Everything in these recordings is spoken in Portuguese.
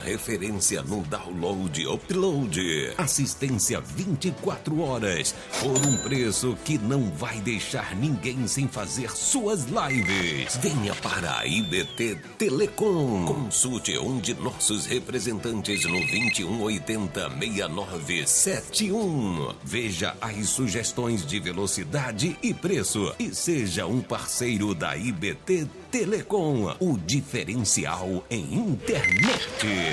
Referência no download e upload. Assistência 24 horas. Por um preço que não vai deixar ninguém sem fazer suas lives. Venha para a IBT Telecom. Consulte um de nossos representantes no 2180-6971. Veja as sugestões de velocidade e preço. E seja um parceiro da IBT Telecom. O diferencial em internet.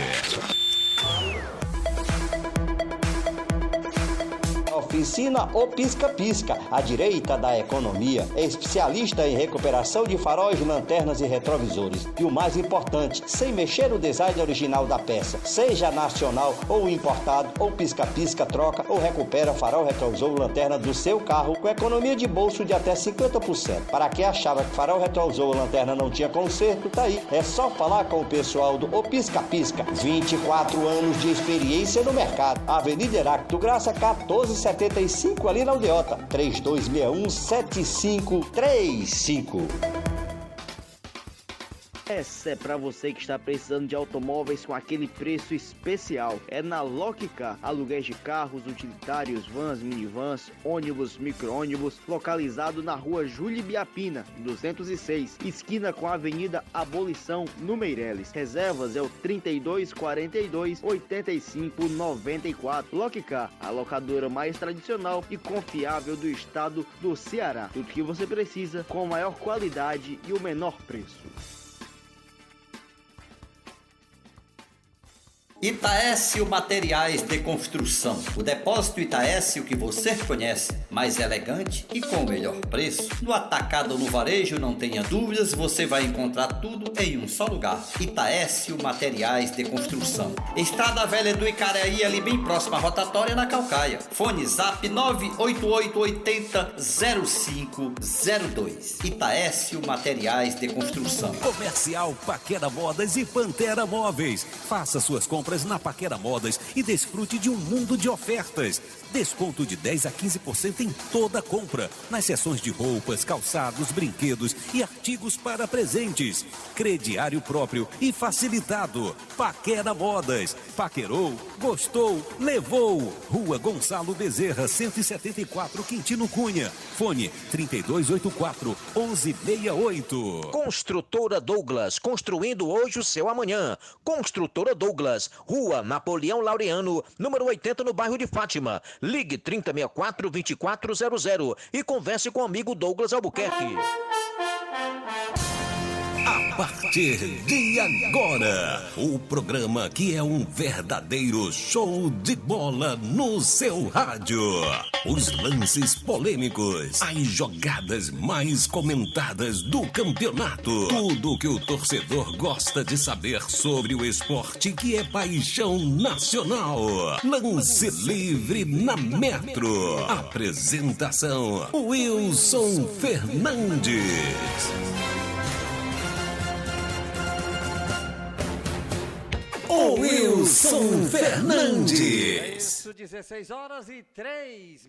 Oficina O Pisca Pisca, à direita da economia. É especialista em recuperação de faróis, lanternas e retrovisores. E o mais importante, sem mexer no design original da peça. Seja nacional ou importado, ou pisca-pisca troca ou recupera farol, retrovisor, lanterna do seu carro com economia de bolso de até 50%. Para quem achava que farol, retrovisor ou lanterna não tinha conserto, tá aí. É só falar com o pessoal do O Pisca Pisca. 24 anos de experiência no mercado. Avenida Heráclito Graça, 1475, ali na Aldeota. 3261-7535. Essa é para você que está precisando de automóveis com aquele preço especial. É na Lockcar, aluguéis de carros, utilitários, vans, minivans, ônibus, micro-ônibus, localizado na rua Júlio Biapina, 206, esquina com a Avenida Abolição, no Meireles. Reservas é o 3242-8594. Lockcar, a locadora mais tradicional e confiável do estado do Ceará. Tudo que você precisa com a maior qualidade e o menor preço. Itaécio Materiais de Construção. O depósito Itaécio que você conhece, mais elegante e com o melhor preço. No atacado ou no varejo, não tenha dúvidas, você vai encontrar tudo em um só lugar. Itaécio Materiais de Construção. Estrada Velha do Icaraí, ali bem próxima à rotatória, na Calcaia. Fone Zap 988800502. Itaécio Materiais de Construção. Comercial Paquera Modas e Pantera Móveis. Faça suas compras na Paquera Modas e desfrute de um mundo de ofertas. Desconto de 10 a 15% em toda compra, nas seções de roupas, calçados, brinquedos e artigos para presentes. Crediário próprio e facilitado. Paquera Modas. Paquerou, gostou, levou. Rua Gonçalo Bezerra, 174, Quintino Cunha. Fone 3284-1168. Construtora Douglas, construindo hoje o seu amanhã. Construtora Douglas, Rua Napoleão Laureano, número 80, no bairro de Fátima. Ligue 3064-2400 e converse com o amigo Douglas Albuquerque. A partir de agora, o programa que é um verdadeiro show de bola no seu rádio. Os lances polêmicos, as jogadas mais comentadas do campeonato. Tudo que o torcedor gosta de saber sobre o esporte que é paixão nacional. Lance livre na Metro. Apresentação: Wilson Fernandes. O Wilson Fernandes. 16h03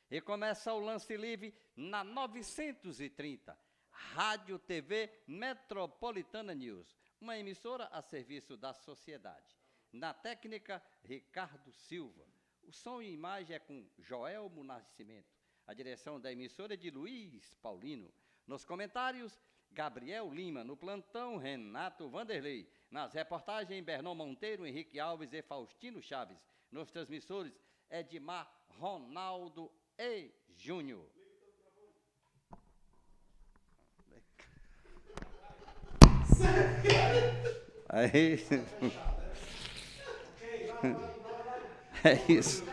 e começa o lance livre na 930. Rádio TV Metropolitana News, uma emissora a serviço da sociedade. Na técnica, Ricardo Silva. O som e imagem é com Joelmo Nascimento. A direção da emissora é de Luiz Paulino. Nos comentários, Gabriel Lima. No plantão, Renato Vanderlei. Nas reportagens, Bernon Monteiro, Henrique Alves e Faustino Chaves. Nos transmissores, Edmar Ronaldo e Júnior. Aí. É isso.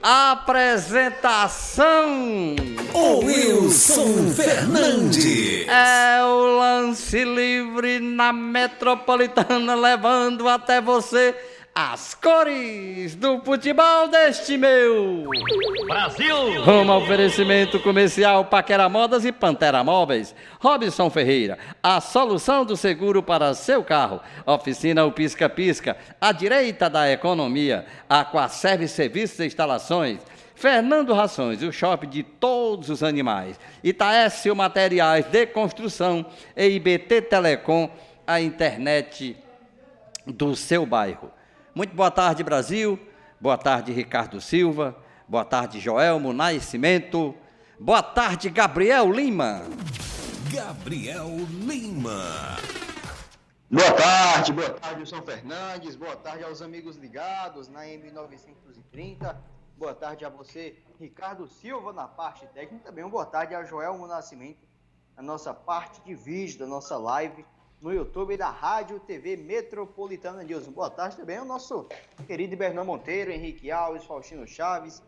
Apresentação: o Wilson Fernandes. É o lance livre na Metropolitana, levando até você as cores do futebol deste meu Brasil. Rumo ao oferecimento comercial Paquera Modas e Pantera Móveis. Robson Ferreira, a solução do seguro para seu carro. Oficina O Pisca Pisca, à direita da economia. Aquaserve Serviços e Instalações. Fernando Rações, o shopping de todos os animais. Itaécio Materiais de Construção e IBT Telecom, a internet do seu bairro. Muito boa tarde, Brasil. Boa tarde, Ricardo Silva. Boa tarde, Joelmo Nascimento. Boa tarde, Gabriel Lima. Gabriel Lima. Boa tarde, Wilson Fernandes, boa tarde aos amigos ligados na M930, boa tarde a você, Ricardo Silva, na parte técnica, também boa tarde a Joelmo Nascimento, na nossa parte de vídeo, da nossa live no YouTube da Rádio TV Metropolitana News. Boa tarde também ao nosso querido Bernão Monteiro, Henrique Alves, Faustino Chaves,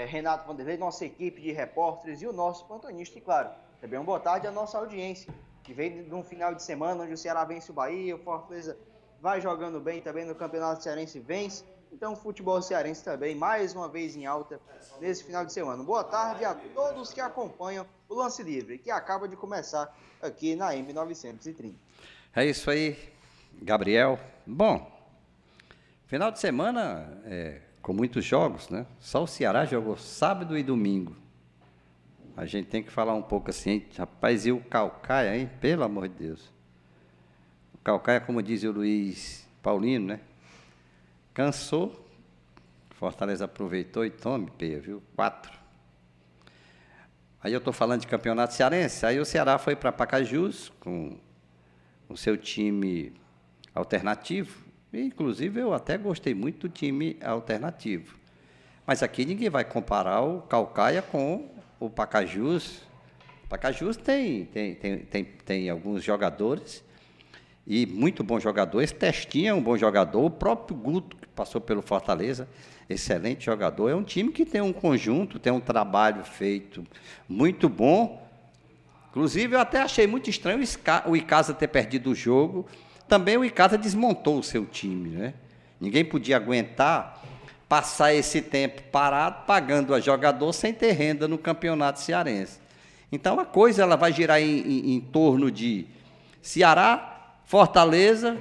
Renato Vanderlei, nossa equipe de repórteres e o nosso plantonista, e claro, também boa tarde à nossa audiência, que vem de um final de semana onde o Ceará vence o Bahia, o Fortaleza vai jogando bem também no Campeonato Cearense, vence. Então o futebol cearense também, mais uma vez em alta nesse final de semana. Boa tarde a todos que acompanham o Lance Livre, que acaba de começar aqui na M930. É isso aí, Gabriel. Bom, final de semana com muitos jogos, né? Só o Ceará jogou sábado e domingo. A gente tem que falar um pouco assim, rapaz, e o Caucaia, hein? Pelo amor de Deus. O Caucaia, como diz o Luiz Paulino, né? Cansou, Fortaleza aproveitou e tome, peia, viu? 4. Aí eu estou falando de campeonato cearense, aí o Ceará foi para Pacajus com o seu time alternativo, e, inclusive eu até gostei muito do time alternativo. Mas aqui ninguém vai comparar o Caucaia com o Pacajus. O Pacajus tem alguns jogadores, e muito bons jogadores. Testinha é um bom jogador. O próprio Guto, que passou pelo Fortaleza, excelente jogador. É um time que tem um conjunto, tem um trabalho feito muito bom. Inclusive, eu até achei muito estranho o Icasa ter perdido o jogo. Também o Icasa desmontou o seu time, né? Ninguém podia aguentar passar esse tempo parado, pagando a jogador sem ter renda no campeonato cearense. Então, a coisa ela vai girar em torno de Ceará, Fortaleza,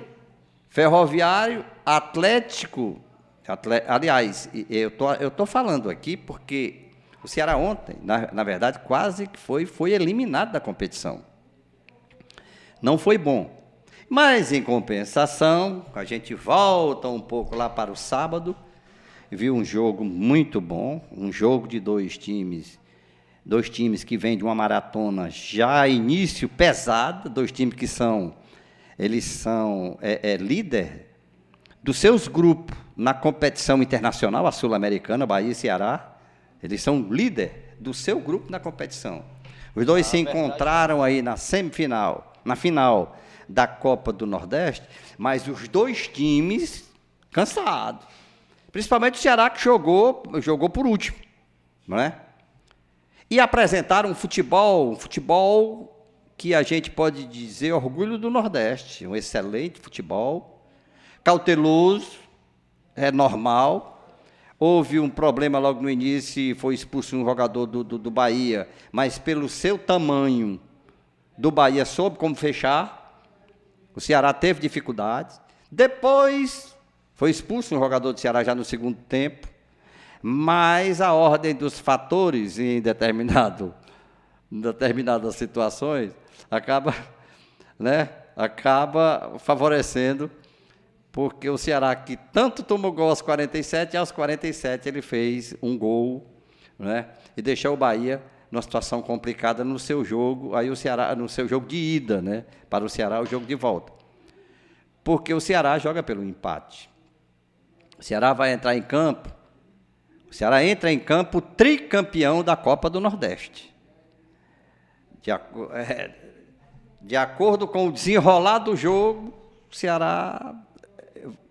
Ferroviário, Atlético. Aliás, eu tô falando aqui porque o Ceará ontem, na verdade, quase que foi eliminado da competição. Não foi bom. Mas, em compensação, a gente volta um pouco lá para o sábado, viu um jogo muito bom, um jogo de dois times que vêm de uma maratona já início pesada, dois times que eles são líder dos seus grupos na competição internacional, a Sul-Americana, Bahia e Ceará, eles são líder do seu grupo na competição. Os dois se encontraram aí na semifinal, na final da Copa do Nordeste, mas os dois times cansados. Principalmente o Ceará, que jogou por último, não é? E apresentaram um futebol que a gente pode dizer orgulho do Nordeste, um excelente futebol, cauteloso, normal. Houve um problema logo no início e foi expulso um jogador do Bahia, mas pelo seu tamanho, do Bahia soube como fechar. O Ceará teve dificuldades. Depois foi expulso um jogador do Ceará já no segundo tempo, mas a ordem dos fatores em determinadas situações acaba favorecendo, porque o Ceará, que tanto tomou gol aos 47 ele fez um gol, né, e deixou o Bahia numa situação complicada no seu jogo, aí o Ceará, no seu jogo de ida, né, para o Ceará, o jogo de volta. Porque o Ceará joga pelo empate. O Ceará vai entrar em campo, o Ceará entra em campo tricampeão da Copa do Nordeste. De acordo com o desenrolar do jogo, o Ceará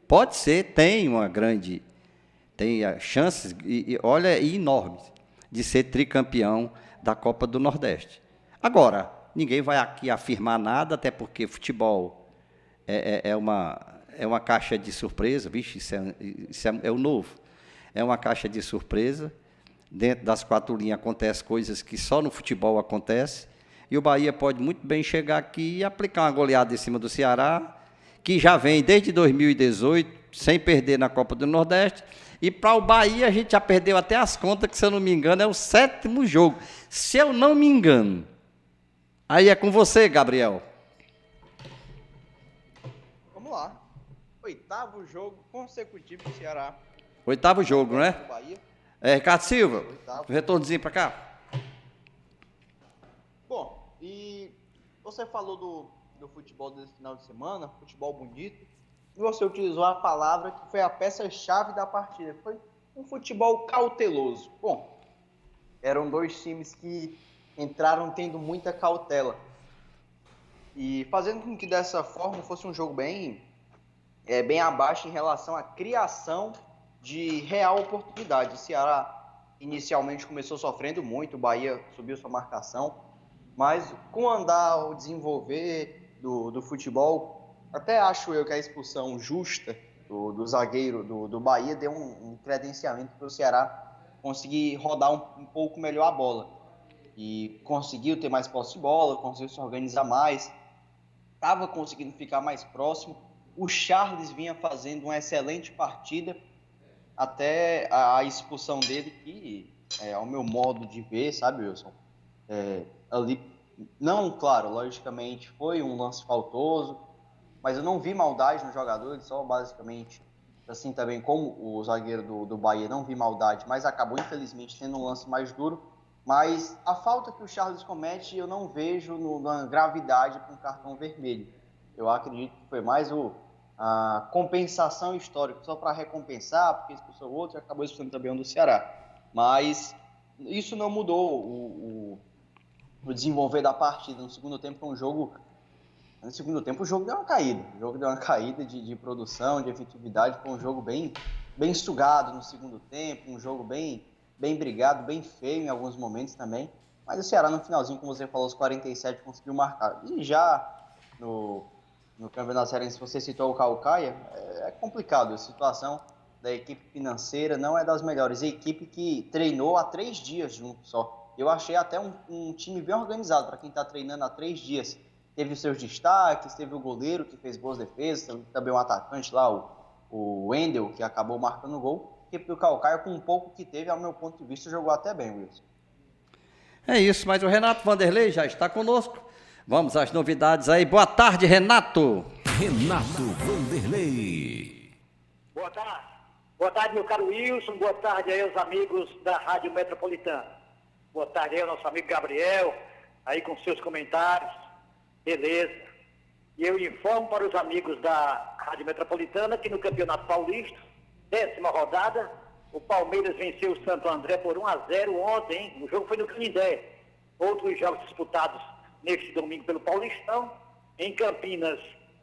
pode ser, tem chances, enormes, de ser tricampeão da Copa do Nordeste. Agora, ninguém vai aqui afirmar nada, até porque futebol é uma caixa de surpresa. Vixe, isso é o novo. É uma caixa de surpresa. Dentro das quatro linhas acontecem coisas que só no futebol acontecem. E o Bahia pode muito bem chegar aqui e aplicar uma goleada em cima do Ceará, que já vem desde 2018, sem perder na Copa do Nordeste. E para o Bahia a gente já perdeu até as contas, que se eu não me engano é o 7º jogo. Se eu não me engano. Aí é com você, Gabriel. Vamos lá. 8º jogo consecutivo do Ceará. 8º jogo, né? Do Bahia. Ricardo Silva, 8º. retornozinho pra cá. Bom, e você falou do futebol desse final de semana, futebol bonito, e você utilizou a palavra que foi a peça-chave da partida. Foi um futebol cauteloso. Bom, eram dois times que entraram tendo muita cautela. E fazendo com que dessa forma fosse um jogo bem abaixo em relação à criação de real oportunidade. O Ceará inicialmente começou sofrendo muito, o Bahia subiu sua marcação, mas com o desenvolver do futebol, até acho eu que a expulsão justa do zagueiro do Bahia deu um credenciamento para o Ceará conseguir rodar um pouco melhor a bola. E conseguiu ter mais posse de bola, conseguiu se organizar mais, estava conseguindo ficar mais próximo. O Charles vinha fazendo uma excelente partida até a expulsão dele, que ao meu modo de ver, sabe, Wilson? Ali, não, claro, logicamente foi um lance faltoso, mas eu não vi maldade no jogador, ele só basicamente, assim também como o zagueiro do Bahia, não vi maldade, mas acabou infelizmente tendo um lance mais duro. Mas a falta que o Charles comete, eu não vejo na gravidade para um cartão vermelho. Eu acredito que foi mais a compensação histórica, só para recompensar, porque expulsou o outro e acabou expulsando também um do Ceará. Mas isso não mudou o desenvolver da partida. No segundo tempo foi um jogo... No segundo tempo o jogo deu uma caída. O jogo deu uma caída de produção, de efetividade. Foi um jogo bem sugado no segundo tempo, um jogo bem brigado, bem feio em alguns momentos também. Mas o Ceará no finalzinho, como você falou, aos 47 conseguiu marcar. E já no Campeonato Cearense, você citou o Caucaia, é complicado. A situação da equipe financeira não é das melhores. A equipe que treinou há 3 dias junto só. Eu achei até um time bem organizado para quem está treinando há 3 dias. Teve os seus destaques, teve o goleiro que fez boas defesas, também o atacante lá, o Wendel, que acabou marcando o gol. Porque o Caucaia, com um pouco que teve, ao meu ponto de vista, jogou até bem, Wilson. É isso, mas o Renato Vanderlei já está conosco. Vamos às novidades aí. Boa tarde, Renato. Renato Vanderlei. Boa tarde. Boa tarde, meu caro Wilson. Boa tarde aí aos amigos da Rádio Metropolitana. Boa tarde aí ao nosso amigo Gabriel, aí com seus comentários. Beleza. E eu informo para os amigos da Rádio Metropolitana que no Campeonato Paulista, 10ª rodada, o Palmeiras venceu o Santo André por 1-0 ontem, hein? O jogo foi no Canindé. Outros jogos disputados neste domingo pelo Paulistão. Em Campinas,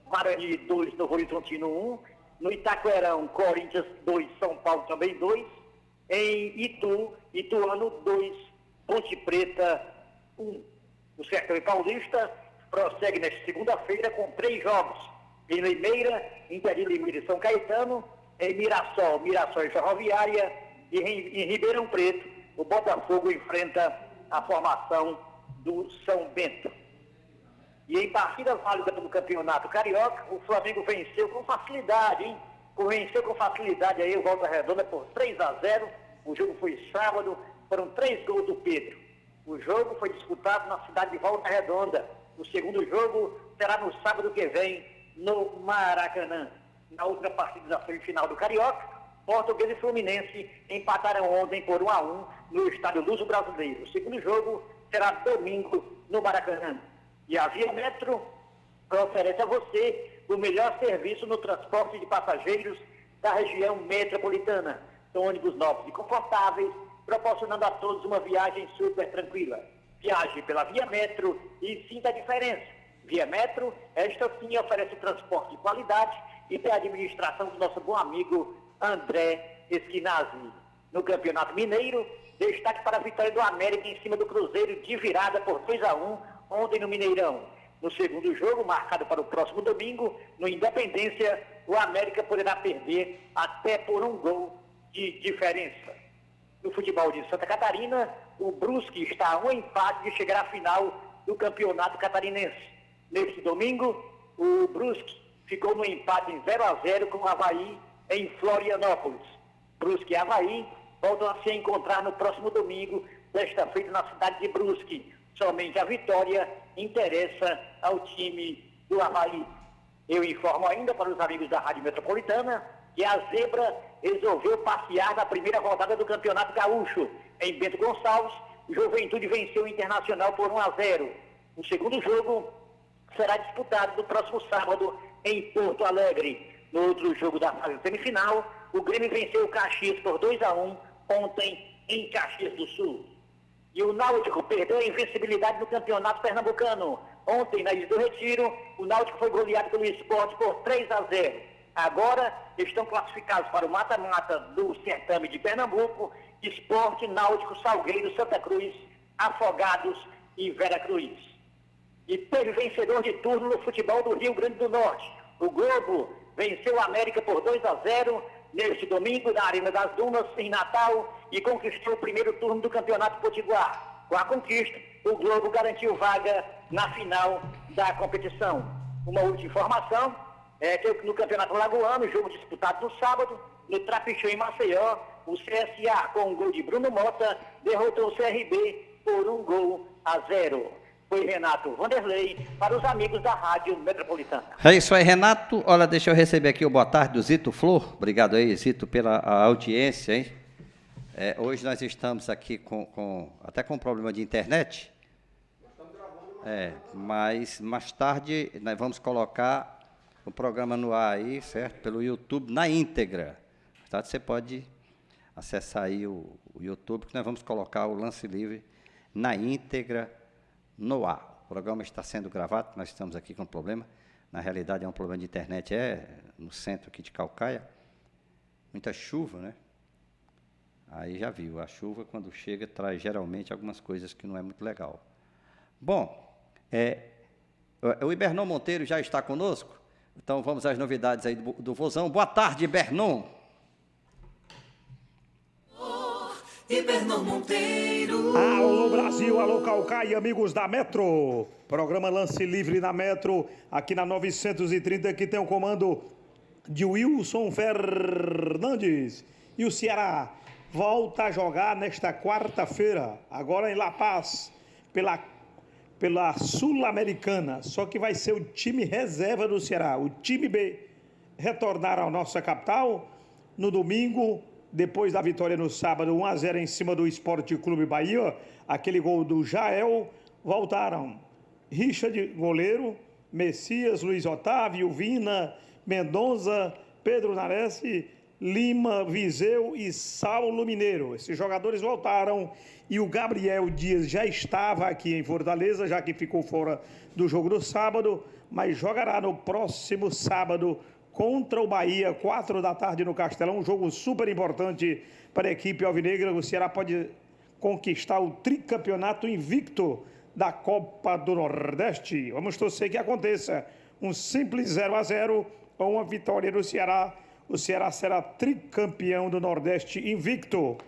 Guarani 2, Novo Horizontino 1. No Itaquerão, Corinthians 2, São Paulo também 2. Em Ituano 2, Ponte Preta 1. O Sertão Paulista prossegue nesta segunda-feira com 3 jogos. Em Limeira, Inter de Limeira e São Caetano. Em Mirassol e Ferroviária, e em Ribeirão Preto, o Botafogo enfrenta a formação do São Bento. E em partida válida pelo Campeonato Carioca, o Flamengo venceu com facilidade, hein? Venceu com facilidade aí o Volta Redonda por 3-0. O jogo foi sábado, foram 3 gols do Pedro. O jogo foi disputado na cidade de Volta Redonda. O segundo jogo será no sábado que vem, no Maracanã. Na outra partida da semifinal do Carioca, Portuguesa e Fluminense empataram ontem por 1-1 no estádio Luso Brasileiro. O segundo jogo será domingo no Maracanã. E a Via Metro oferece a você o melhor serviço no transporte de passageiros da região metropolitana. São ônibus novos e confortáveis, proporcionando a todos uma viagem super tranquila. Viaje pela Via Metro e sinta a diferença. Via Metro, esta sim oferece transporte de qualidade e tem a administração do nosso bom amigo André Esquinazzi. No Campeonato Mineiro, destaque para a vitória do América em cima do Cruzeiro de virada por 2-1 ontem no Mineirão. No segundo jogo, marcado para o próximo domingo, no Independência, o América poderá perder até por 1 gol de diferença. No futebol de Santa Catarina, o Brusque está a 1 empate de chegar à final do Campeonato Catarinense. Neste domingo, o Brusque ficou no empate em 0-0 com o Avaí em Florianópolis. Brusque e Avaí voltam a se encontrar no próximo domingo, desta feita na cidade de Brusque. Somente a vitória interessa ao time do Avaí. Eu informo ainda para os amigos da Rádio Metropolitana que a Zebra resolveu passear na primeira rodada do Campeonato Gaúcho. Em Bento Gonçalves, o Juventude venceu o Internacional por 1-0. O segundo jogo será disputado no próximo sábado em Porto Alegre. No outro jogo da fase semifinal, o Grêmio venceu o Caxias por 2-1 ontem em Caxias do Sul. E o Náutico perdeu a invencibilidade no Campeonato Pernambucano. Ontem, na Ilha do Retiro, o Náutico foi goleado pelo Sport por 3-0. Agora, estão classificados para o mata-mata do certame de Pernambuco, Sport, Náutico, Salgueiro, Santa Cruz, Afogados e Veracruz. E teve vencedor de turno no futebol do Rio Grande do Norte. O Globo venceu a América por 2-0 neste domingo na Arena das Dunas, em Natal, e conquistou o primeiro turno do Campeonato Potiguar. Com a conquista, o Globo garantiu vaga na final da competição. Uma última informação é que no Campeonato Lagoano, jogo disputado no sábado, no Trapichão em Maceió, o CSA, com um gol de Bruno Mota, derrotou o CRB por 1-0. Foi Renato Vanderlei para os amigos da Rádio Metropolitana. É isso aí, Renato. Olha, deixa eu receber aqui o boa tarde do Zito Flor. Obrigado aí, Zito, pela audiência, hein? Hoje nós estamos aqui até com problema de internet. Mas mais tarde nós vamos colocar o programa no ar aí, certo? Pelo YouTube, na íntegra. Mais tarde você pode acessar aí o YouTube, que nós vamos colocar o Lance Livre na íntegra no ar. O programa está sendo gravado, nós estamos aqui com um problema. Na realidade é um problema de internet, no centro aqui de Caucaia. Muita chuva, né? Aí já viu, a chuva quando chega traz geralmente algumas coisas que não é muito legal. Bom, o Ibernon Monteiro já está conosco, então vamos às novidades aí do Vozão. Boa tarde, Ibernon. Ibernon Monteiro. Alô Brasil, alô Caucaia, amigos da Metro. Programa Lance Livre na Metro, aqui na 930, que tem o comando de Wilson Fernandes. E o Ceará volta a jogar nesta quarta-feira, agora em La Paz, pela Sul-Americana. Só que vai ser o time reserva do Ceará. O time B retornar à nossa capital no domingo, depois da vitória no sábado, 1-0 em cima do Sport Clube Bahia. Aquele gol do Jael. Voltaram Richard, goleiro, Messias, Luiz Otávio, Vina, Mendonça, Pedro Nares, Lima, Viseu e Saulo Mineiro. Esses jogadores voltaram e o Gabriel Dias já estava aqui em Fortaleza, já que ficou fora do jogo do sábado, mas jogará no próximo sábado contra o Bahia, 4 da tarde no Castelão. Um jogo super importante para a equipe alvinegra. O Ceará pode conquistar o tricampeonato invicto da Copa do Nordeste. Vamos torcer que aconteça um simples 0-0 ou uma vitória do Ceará. O Ceará será tricampeão do Nordeste invicto.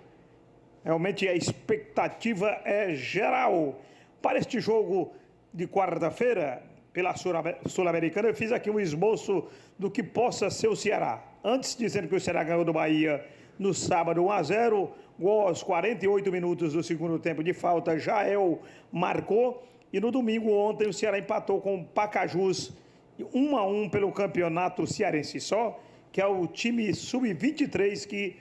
Realmente a expectativa é geral. Para este jogo de quarta-feira, pela Sul-Americana, eu fiz aqui um esboço do que possa ser o Ceará. Antes, dizendo que o Ceará ganhou do Bahia no sábado 1-0, gol aos 48 minutos do segundo tempo de falta, Jael marcou. E no domingo, ontem, o Ceará empatou com o Pacajus 1-1 pelo campeonato cearense só, que é o time sub-23 que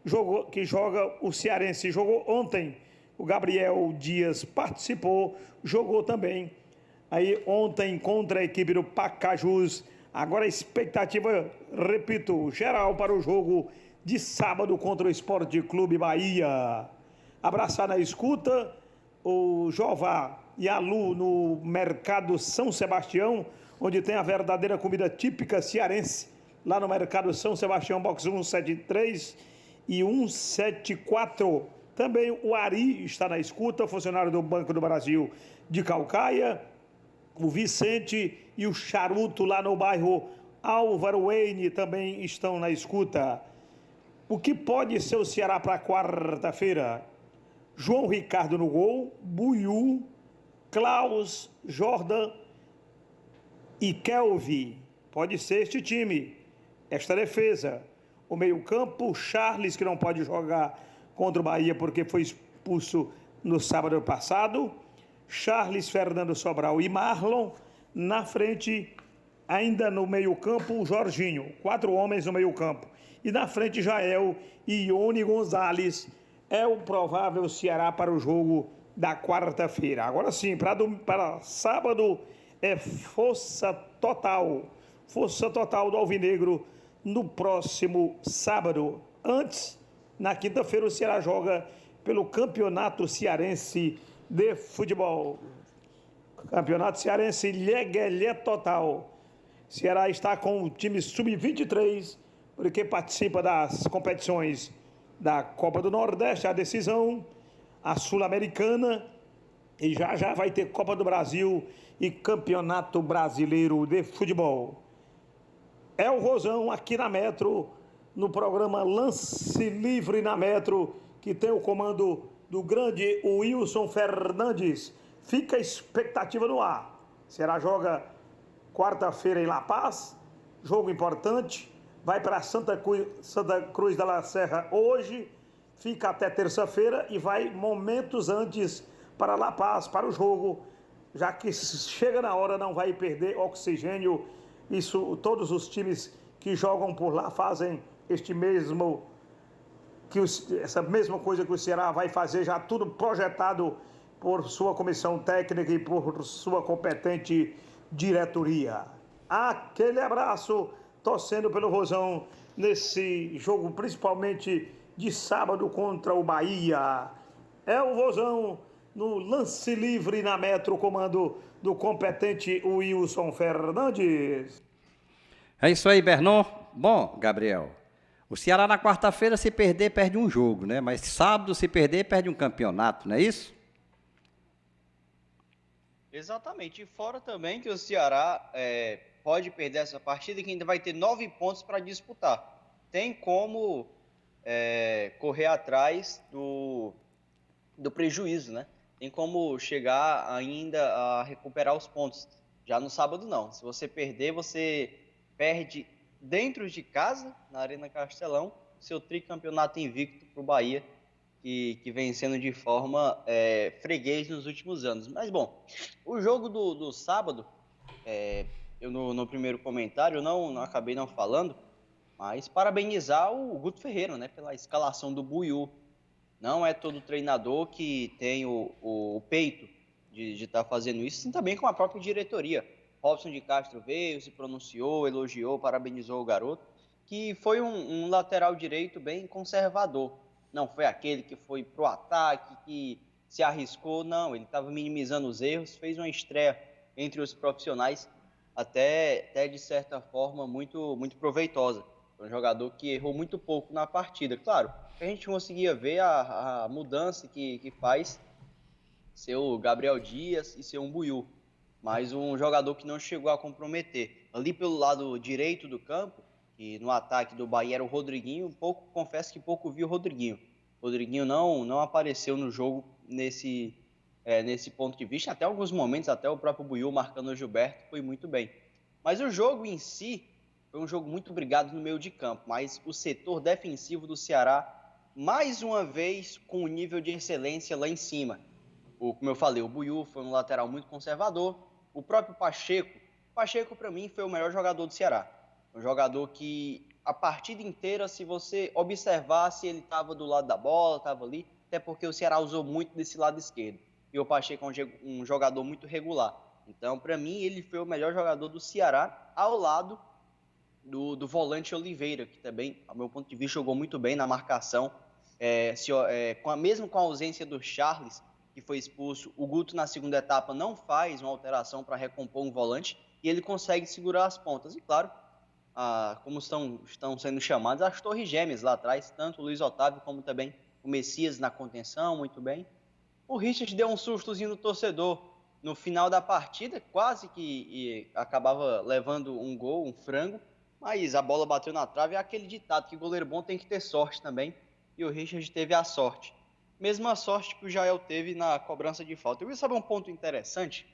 joga o cearense. Jogou ontem, o Gabriel Dias participou, jogou também. Aí ontem contra a equipe do Pacajus. Agora a expectativa, repito, geral para o jogo de sábado contra o Sport Clube Bahia. Abraçar na escuta o Jová e a Lu no Mercado São Sebastião, onde tem a verdadeira comida típica cearense. Lá no Mercado São Sebastião, box 173 e 174. Também o Ari está na escuta, funcionário do Banco do Brasil de Caucaia. O Vicente e o Charuto lá no bairro Álvaro Wayne também estão na escuta. O que pode ser o Ceará para quarta-feira? João Ricardo no gol, Buiú, Klaus, Jordan e Kelvin. Pode ser este time, esta defesa. O meio-campo, Charles, que não pode jogar contra o Bahia porque foi expulso no sábado passado. Charles, Fernando Sobral e Marlon. Na frente, Ainda no meio-campo, o Jorginho. 4 homens no meio-campo. E na frente, Jael e Ione Gonzalez. É o provável Ceará para o jogo da quarta-feira. Agora sim, para sábado, é força total. Força total do Alvinegro no próximo sábado. Antes, na quinta-feira, o Ceará joga pelo Campeonato Cearense de Futebol. Campeonato Cearense Lheguelé total. Ceará está com o time sub-23, porque participa das competições da Copa do Nordeste, a decisão, a Sul-Americana, e já vai ter Copa do Brasil e Campeonato Brasileiro de Futebol. É o Rosão aqui na Metro, no programa Lance Livre na Metro, que tem o comando do grande Wilson Fernandes. Fica a expectativa no ar. Ceará joga quarta-feira em La Paz, jogo importante. Vai para Santa Cruz da La Serra hoje, fica até terça-feira e vai momentos antes para La Paz, para o jogo, já que chega na hora, não vai perder oxigênio. Isso, todos os times que jogam por lá fazem essa mesma coisa que o Ceará vai fazer, já tudo projetado por sua comissão técnica e por sua competente diretoria. Aquele abraço, torcendo pelo Rosão nesse jogo, principalmente de sábado contra o Bahia. É o Rosão no Lance Livre na Metro, comando do competente Wilson Fernandes. É isso aí, Bernon. Bom, Gabriel, o Ceará na quarta-feira, se perder, perde um jogo, né? Mas sábado, se perder, perde um campeonato, não é isso? Exatamente. E fora também que o Ceará pode perder essa partida, que ainda vai ter 9 pontos para disputar. Tem como correr atrás do prejuízo, né? Tem como chegar ainda a recuperar os pontos. Já no sábado, não. Se você perder, você perde dentro de casa, na Arena Castelão, seu tricampeonato invicto para o Bahia, que vem sendo de forma freguês nos últimos anos. Mas, bom, o jogo do sábado, eu no primeiro comentário não acabei não falando, mas parabenizar o Guto Ferreira, né, pela escalação do Buiú. Não é todo treinador que tem o peito de estar fazendo isso, assim também com a própria diretoria. Robson de Castro veio, se pronunciou, elogiou, parabenizou o garoto, que foi um lateral direito bem conservador. Não foi aquele que foi pro ataque, que se arriscou, não. Ele estava minimizando os erros, fez uma estreia entre os profissionais, até de certa forma muito, muito proveitosa. Foi um jogador que errou muito pouco na partida. Claro, a gente conseguia ver a mudança que faz ser o Gabriel Dias e ser um Buiú, mas um jogador que não chegou a comprometer. Ali pelo lado direito do campo, e no ataque do Bahia era o Rodriguinho, confesso que pouco vi o Rodriguinho. O Rodriguinho não apareceu no jogo nesse ponto de vista, até alguns momentos, até o próprio Buiú marcando o Gilberto, foi muito bem. Mas o jogo em si foi um jogo muito brigado no meio de campo, mas o setor defensivo do Ceará, mais uma vez, com um nível de excelência lá em cima. Como eu falei, o Buiú foi um lateral muito conservador, o próprio Pacheco para mim foi o melhor jogador do Ceará. Um jogador que a partida inteira, se você observasse, ele estava do lado da bola, estava ali, até porque o Ceará usou muito desse lado esquerdo. E o Pacheco é um jogador muito regular. Então, para mim, ele foi o melhor jogador do Ceará, ao lado do volante Oliveira, que também, ao meu ponto de vista, jogou muito bem na marcação. Mesmo com a ausência do Charles, que foi expulso, o Guto na segunda etapa não faz uma alteração para recompor um volante e ele consegue segurar as pontas. E claro, como estão sendo chamadas as torres gêmeas lá atrás, tanto o Luiz Otávio como também o Messias na contenção, muito bem. O Richard deu um sustozinho no torcedor no final da partida, quase que acabava levando um gol, um frango, mas a bola bateu na trave. É aquele ditado que goleiro bom tem que ter sorte também, e o Richard teve a sorte. Mesma sorte que o Jael teve na cobrança de falta. Eu ia saber um ponto interessante.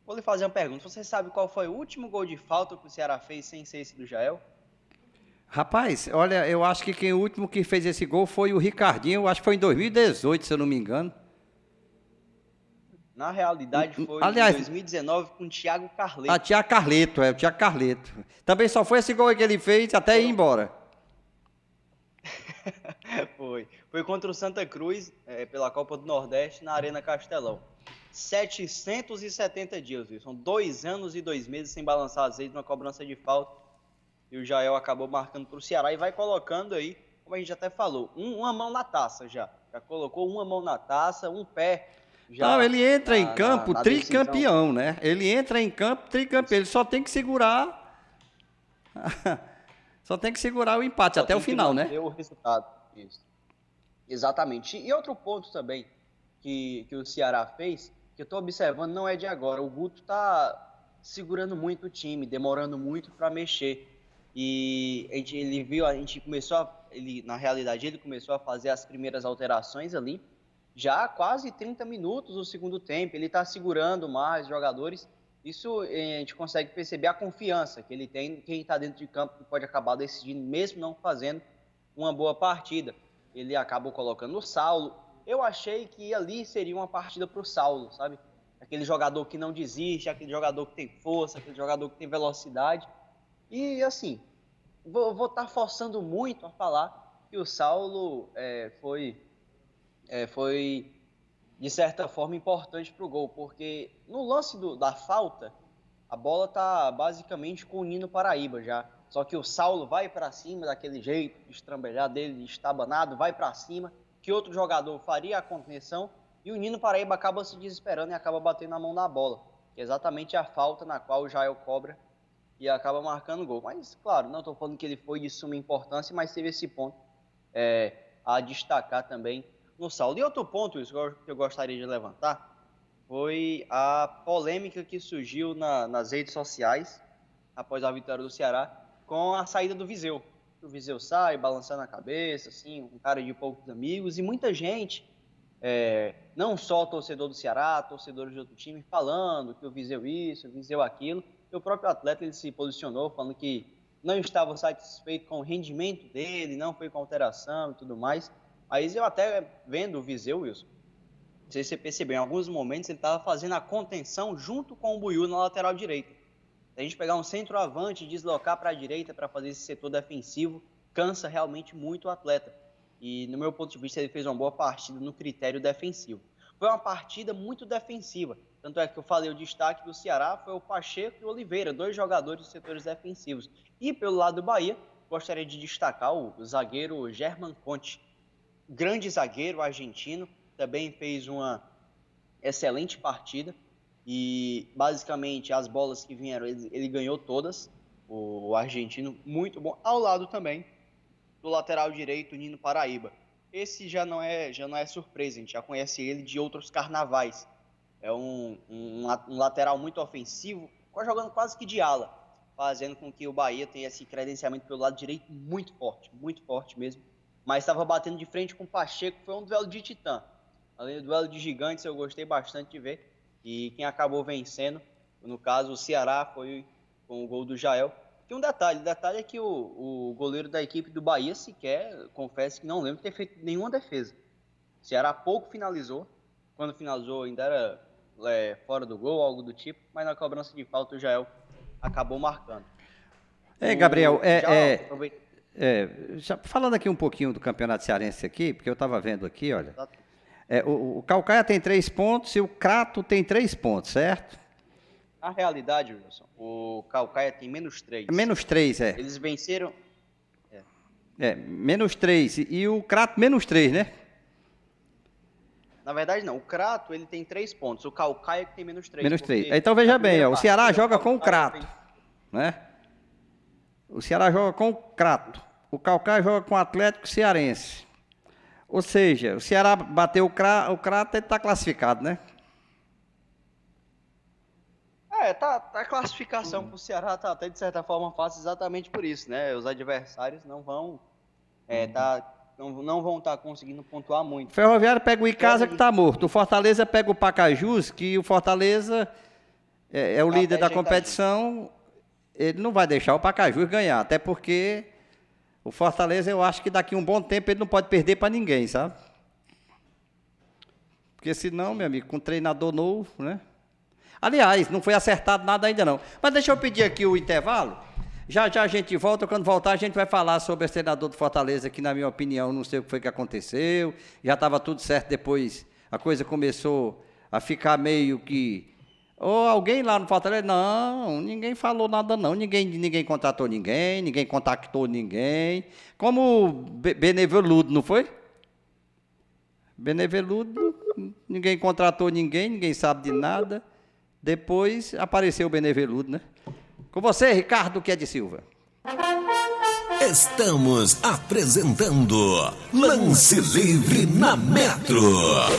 Vou lhe fazer uma pergunta. Você sabe qual foi o último gol de falta que o Ceará fez sem ser esse do Jael? Rapaz, olha, eu acho que o último que fez esse gol foi o Ricardinho. Eu acho que foi em 2018, se eu não me engano. Na realidade, foi Aliás, em 2019 com o Thiago Carleto. Thiago Carleto, o Thiago Carleto. Também só foi esse gol que ele fez até ir embora. Foi contra o Santa Cruz, pela Copa do Nordeste, na Arena Castelão. 770 dias, viu? São 2 anos e 2 meses sem balançar as redes, uma cobrança de falta. E o Jael acabou marcando para o Ceará e vai colocando aí, como a gente até falou, uma mão na taça já. Já colocou uma mão na taça, um pé já. Não, ele entra em campo tricampeão, né? Ele entra em campo tricampeão. Ele só tem que segurar. Só tem que segurar o empate até o final, né? O resultado. Isso. Exatamente. E outro ponto também que o Ceará fez, que eu estou observando, não é de agora. O Guto está segurando muito o time, demorando muito para mexer. E na realidade, ele começou a fazer as primeiras alterações ali, já há quase 30 minutos do segundo tempo. Ele está segurando mais jogadores. Isso a gente consegue perceber a confiança que ele tem, quem está dentro de campo, que pode acabar decidindo, mesmo não fazendo uma boa partida. Ele acabou colocando o Saulo. Eu achei que ali seria uma partida para o Saulo, sabe? Aquele jogador que não desiste, aquele jogador que tem força, aquele jogador que tem velocidade. E assim, vou estar forçando muito a falar que o Saulo foi de certa forma importante para o gol, porque no lance da falta, a bola tá basicamente com o Nino Paraíba já. Só que o Saulo vai para cima daquele jeito, estrambelhar dele, estabanado, vai para cima, que outro jogador faria a contenção, e o Nino Paraíba acaba se desesperando e acaba batendo a mão na bola, que é exatamente a falta na qual o Jael cobra e acaba marcando o gol. Mas, claro, não estou falando que ele foi de suma importância, mas teve esse ponto a destacar também no Saulo. E outro ponto isso que eu gostaria de levantar foi a polêmica que surgiu nas redes sociais após a vitória do Ceará com a saída do Viseu. O Viseu sai balançando a cabeça, assim, um cara de poucos amigos, e muita gente, não só torcedor do Ceará, torcedores de outro time, falando que o Viseu isso, o Viseu aquilo. E o próprio atleta ele se posicionou falando que não estava satisfeito com o rendimento dele, não foi com alteração e tudo mais. Mas eu até vendo o Viseu, Wilson, não sei se você percebeu, em alguns momentos ele estava fazendo a contenção junto com o Buiú na lateral direita. Se a gente pegar um centroavante e deslocar para a direita para fazer esse setor defensivo, cansa realmente muito o atleta. E, no meu ponto de vista, ele fez uma boa partida no critério defensivo. Foi uma partida muito defensiva. Tanto é que eu falei, o destaque do Ceará foi o Pacheco e o Oliveira, 2 jogadores de setores defensivos. E, pelo lado do Bahia, gostaria de destacar o zagueiro German Conte. Grande zagueiro argentino, também fez uma excelente partida. E, basicamente, as bolas que vieram, ele ganhou todas. O argentino, muito bom. Ao lado também do lateral direito, Nino Paraíba. Esse já não é surpresa, a gente já conhece ele de outros carnavais. É um lateral muito ofensivo, jogando quase que de ala, fazendo com que o Bahia tenha esse credenciamento pelo lado direito muito forte mesmo. Mas estava batendo de frente com o Pacheco, foi um duelo de titã. Além do duelo de gigantes, eu gostei bastante de ver. E quem acabou vencendo, no caso o Ceará, foi com o gol do Jael. E o detalhe é que o goleiro da equipe do Bahia sequer, confesso que não lembro de ter feito nenhuma defesa. O Ceará pouco finalizou, quando finalizou ainda era fora do gol, algo do tipo, mas na cobrança de falta o Jael acabou marcando. Gabriel, já falando aqui um pouquinho do Campeonato Cearense aqui, porque eu estava vendo aqui, olha, o Caucaia tem 3 pontos e o Crato tem 3 pontos, certo? Na realidade, Wilson, o Caucaia tem -3. -3, é. Eles venceram... -3. E o Crato -3, né? Na verdade, não. O Crato, ele tem 3 pontos. O Caucaia que tem -3. -3. Então, veja bem, o Ceará joga com o Crato, né? O Ceará joga com o Crato. O Caucaia joga com o Atlético Cearense. Ou seja, o Ceará bateu o Crato e está classificado, né? A classificação para o Ceará tá até de certa forma fácil exatamente por isso, né? Os adversários não vão estar conseguindo pontuar muito. O Ferroviário pega o Icasa que está morto. O Fortaleza pega o Pacajus, que o Fortaleza é o líder da competição. Ele não vai deixar o Pacajus ganhar, até porque o Fortaleza, eu acho que daqui a um bom tempo ele não pode perder para ninguém, sabe? Porque senão, meu amigo, com um treinador novo, né? Aliás, não foi acertado nada ainda não. Mas deixa eu pedir aqui o intervalo. Já já a gente volta. Quando voltar, a gente vai falar sobre o treinador do Fortaleza, que, na minha opinião, não sei o que foi que aconteceu. Já estava tudo certo, depois a coisa começou a ficar meio que... Ou alguém lá no Fortaleza... Não, ninguém falou nada não. Ninguém contratou ninguém contactou ninguém. Como Beneveludo, não foi? Beneveludo, ninguém contratou ninguém sabe de nada. Depois apareceu o Beneveludo, né? Com você, Ricardo que é de Silva. Estamos apresentando Lance Livre na Metro.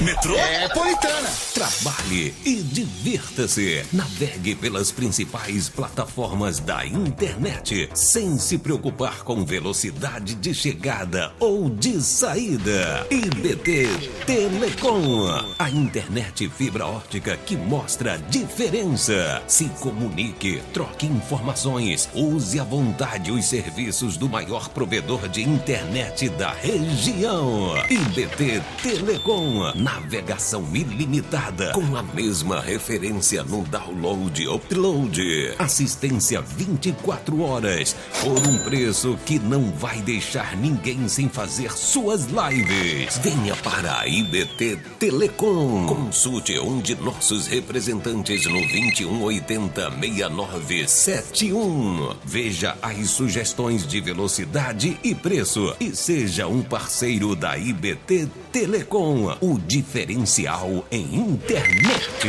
Metropolitana. Trabalhe e divirta-se. Navegue pelas principais plataformas da internet sem se preocupar com velocidade de chegada ou de saída. IBT Telecom, a internet fibra ótica que mostra a diferença. Se comunique, troque informações, use à vontade os serviços do maior provedor de internet da região. IBT Telecom, navegação ilimitada com a mesma referência no download e upload. Assistência 24 horas por um preço que não vai deixar ninguém sem fazer suas lives. Venha para a IBT Telecom. Consulte um de nossos representantes no 2180-6971. Veja as sugestões de velocidade e preço e seja um parceiro da IBT Telecom, o diferencial em internet.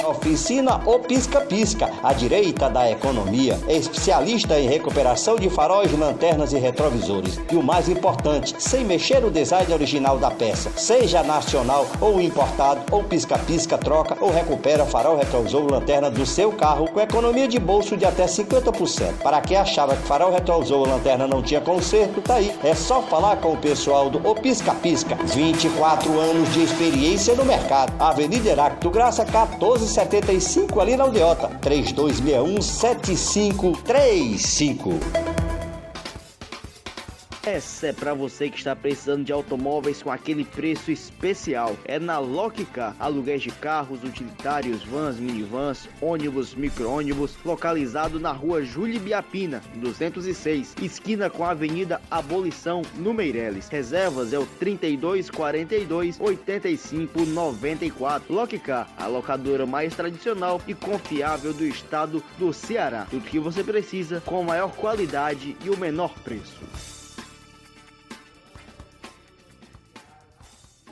Oficina O Pisca Pisca, à direita da economia, é especialista em recuperação de faróis, lanternas e retrovisores. E o mais importante, sem mexer no design original da peça, seja nacional ou importado, ou pisca-pisca troca ou recupera farol, retrovisor ou lanterna do seu carro com economia de bolso de até 50%. Para quem achava que farol, retrovisor ou lanterna não tinha conserto, tá aí. É só falar com o pessoal do O Pisca Pisca. 24 anos de experiência no mercado. Avenida Heráclito Graça, 1475, ali na Aldeota, 3261-7535. Essa é pra você que está precisando de automóveis com aquele preço especial. É na Lockcar, aluguéis de carros, utilitários, vans, minivans, ônibus, micro-ônibus, localizado na rua Júlio Biapina, 206, esquina com a Avenida Abolição, no Meireles. Reservas é o 3242-8594. Lockcar, a locadora mais tradicional e confiável do estado do Ceará. Tudo que você precisa com a maior qualidade e o menor preço.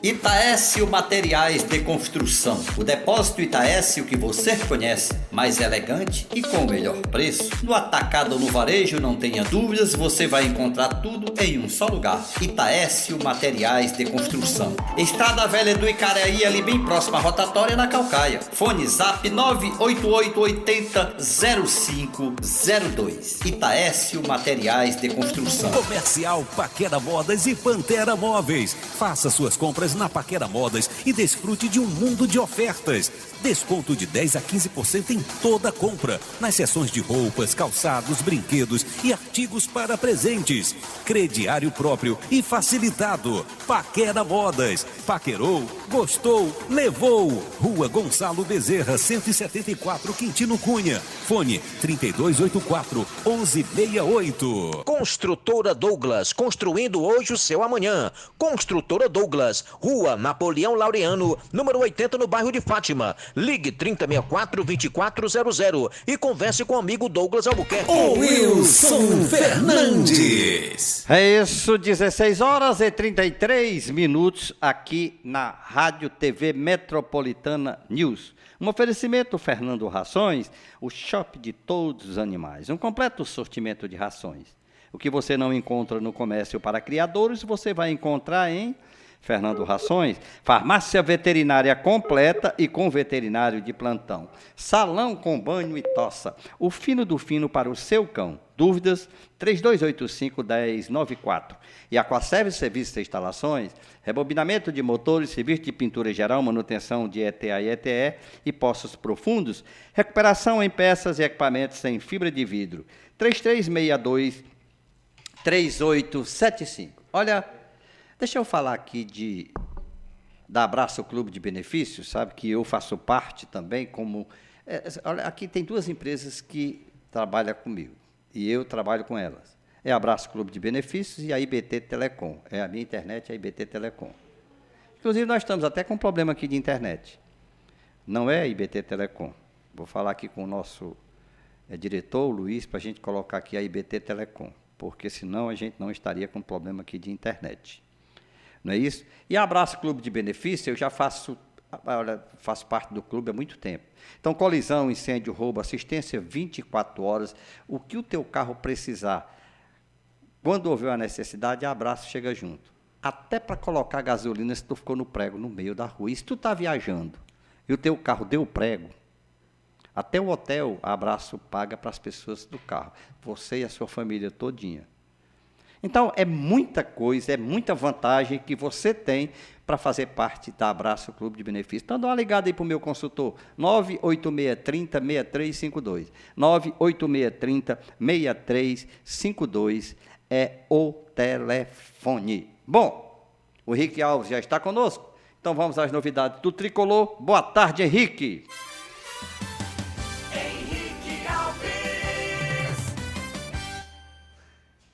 Itaécio Materiais de Construção. O depósito Itaécio que você conhece, mais elegante e com o melhor preço. No atacado ou no varejo, não tenha dúvidas, você vai encontrar tudo em um só lugar. Itaécio Materiais de Construção. Estrada Velha do Icaraí, ali bem próxima à rotatória, na Calcaia. Fone Zap 988800502. Itaécio Materiais de Construção. Comercial Paquera Modas e Pantera Móveis. Faça suas compras na Paquera Modas e desfrute de um mundo de ofertas. Desconto de 10 a 15% em toda a compra, nas seções de roupas, calçados, brinquedos e artigos para presentes. Crediário próprio e facilitado. Paquera Modas. Paquerou, gostou, levou. Rua Gonçalo Bezerra, 174, Quintino Cunha. Fone 3284-1168. Construtora Douglas, construindo hoje o seu amanhã. Construtora Douglas, Rua Napoleão Laureano, número 80, no bairro de Fátima. Ligue 3064-2400 e converse com o amigo Douglas Albuquerque. O Wilson Fernandes. É isso, 16h33 aqui na Rádio TV Metropolitana News. Um oferecimento Fernando Rações, o shopping de todos os animais. Um completo sortimento de rações. O que você não encontra no comércio para criadores, você vai encontrar em Fernando Rações. Farmácia veterinária completa e com veterinário de plantão. Salão com banho e tossa. O fino do fino para o seu cão. Dúvidas? 3285-1094. E Aquaservice Serviços de Instalações, rebobinamento de motores, serviço de pintura geral, manutenção de ETA e ETE e poços profundos, recuperação em peças e equipamentos em fibra de vidro. 3362-3875. Olha, deixa eu falar aqui da Abraço Clube de Benefícios, sabe, que eu faço parte também como... olha, aqui tem duas empresas que trabalham comigo, e eu trabalho com elas. É a Abraço Clube de Benefícios e a IBT Telecom. É a minha internet, é a IBT Telecom. Inclusive, nós estamos até com um problema aqui de internet. Não é a IBT Telecom. Vou falar aqui com o nosso diretor, o Luiz, para a gente colocar aqui a IBT Telecom, porque senão a gente não estaria com problema aqui de internet. Não é isso? E a Abraço Clube de Benefício, eu já faço parte do clube há muito tempo. Então, colisão, incêndio, roubo, assistência 24 horas, o que o teu carro precisar, quando houver a necessidade, a Abraço chega junto. Até para colocar gasolina se tu ficou no prego no meio da rua. E se tu está viajando e o teu carro deu prego, até o hotel, a Abraço paga para as pessoas do carro. Você e a sua família todinha. Então, é muita coisa, é muita vantagem que você tem para fazer parte da Abraço Clube de Benefícios. Então, dá uma ligada aí para o meu consultor, 98630-6352. 98630-6352 é o telefone. Bom, o Henrique Alves já está conosco, então vamos às novidades do Tricolor. Boa tarde, Henrique.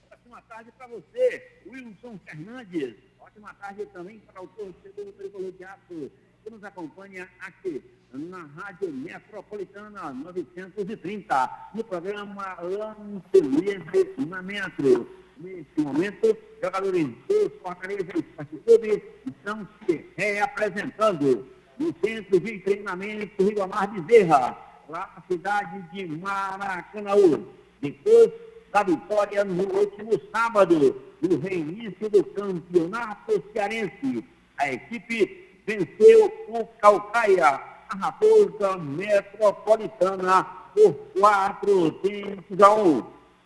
Ótima tarde para você, Wilson Fernandes. Ótima tarde também para o torcedor do Tricolor de Aço, que nos acompanha aqui na Rádio Metropolitana 930, no programa Lance Livre na Metro. Neste momento, jogadores do Fortaleza Esporte Clube estão se reapresentando no centro de treinamento Ribamar Bezerra, lá na cidade de Maracanaú. Depois da vitória no último sábado, no reinício do campeonato cearense, a equipe venceu o Caucaia, a Raposa Metropolitana, por 4-1.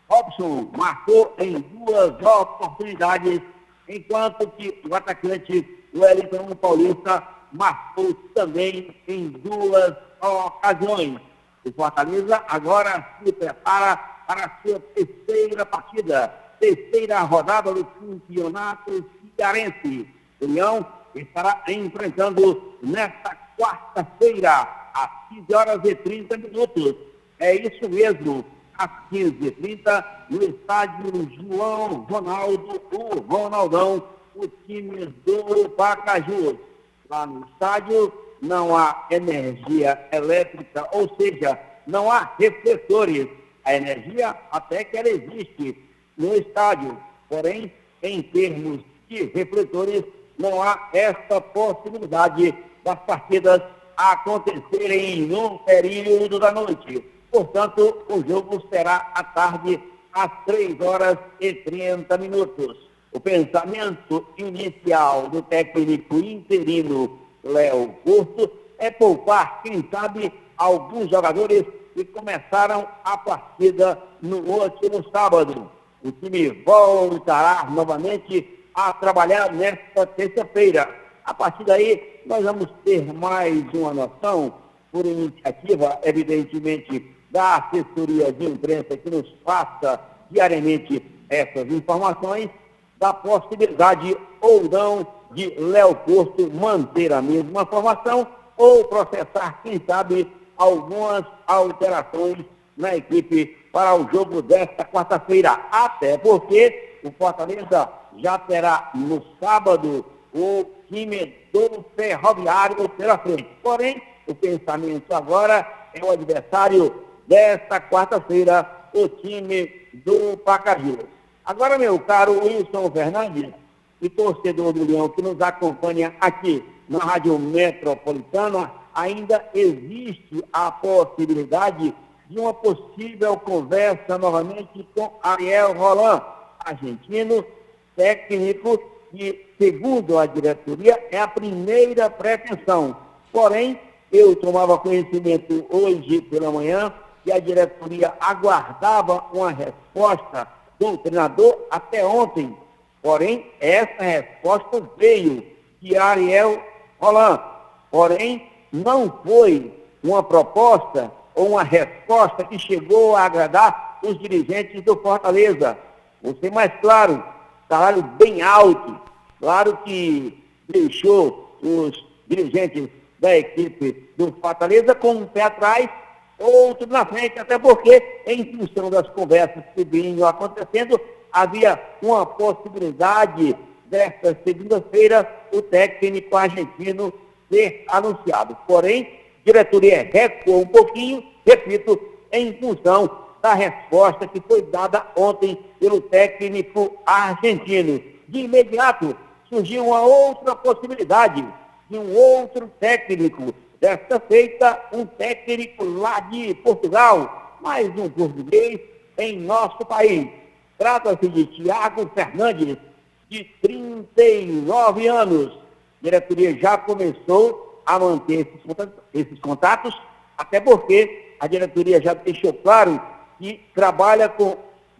Robson marcou em 2 oportunidades, enquanto que o atacante Wellington Paulista marcou também em 2 ocasiões. O Fortaleza agora se prepara para a sua terceira partida, terceira rodada do campeonato cearense. O União estará enfrentando nesta quarta-feira, às 15h30. É isso mesmo. Às 15h30, no estádio João Ronaldo, o Ronaldão, o time do Pacajus. Lá no estádio não há energia elétrica, ou seja, não há refletores. A energia até que ela existe no estádio, porém, em termos de refletores, não há essa possibilidade das partidas acontecerem no período da noite. Portanto, o jogo será à tarde, às 3h30. O pensamento inicial do técnico interino Léo Curto é poupar, quem sabe, alguns jogadores que começaram a partida no último sábado. O time voltará novamente a trabalhar nesta terça-feira. A partir daí, nós vamos ter mais uma noção, por iniciativa, evidentemente, da assessoria de imprensa que nos passa diariamente essas informações, da possibilidade ou não de Léo Porto manter a mesma formação ou processar, quem sabe, algumas alterações na equipe para o jogo desta quarta-feira. Até porque o Fortaleza já terá no sábado o time do Ferroviário pela frente. Porém, o pensamento agora é o adversário desta quarta-feira, o time do Pacajus. Agora, meu caro Wilson Fernandes, e torcedor do Leão que nos acompanha aqui na Rádio Metropolitana, ainda existe a possibilidade de uma possível conversa novamente com Ariel Roland, argentino, técnico, que, segundo a diretoria, é a primeira pretensão. Porém, eu tomava conhecimento hoje pela manhã que a diretoria aguardava uma resposta do treinador até ontem. Porém, essa resposta veio de Ariel Roland. Porém, não foi uma proposta ou uma resposta que chegou a agradar os dirigentes do Fortaleza. Vou ser mais claro, salário bem alto. Claro que deixou os dirigentes da equipe do Fortaleza com um pé atrás, outro na frente, até porque, em função das conversas que vinham acontecendo, havia uma possibilidade desta segunda-feira o técnico argentino ser anunciado. Porém, a diretoria recuou um pouquinho, repito, em função da resposta que foi dada ontem pelo técnico argentino. De imediato, surgiu uma outra possibilidade de um outro técnico. Desta feita, um técnico lá de Portugal, mais um português em nosso país. Trata-se de Thiago Fernandes, de 39 anos. A diretoria já começou a manter esses contatos, até porque a diretoria já deixou claro que trabalha com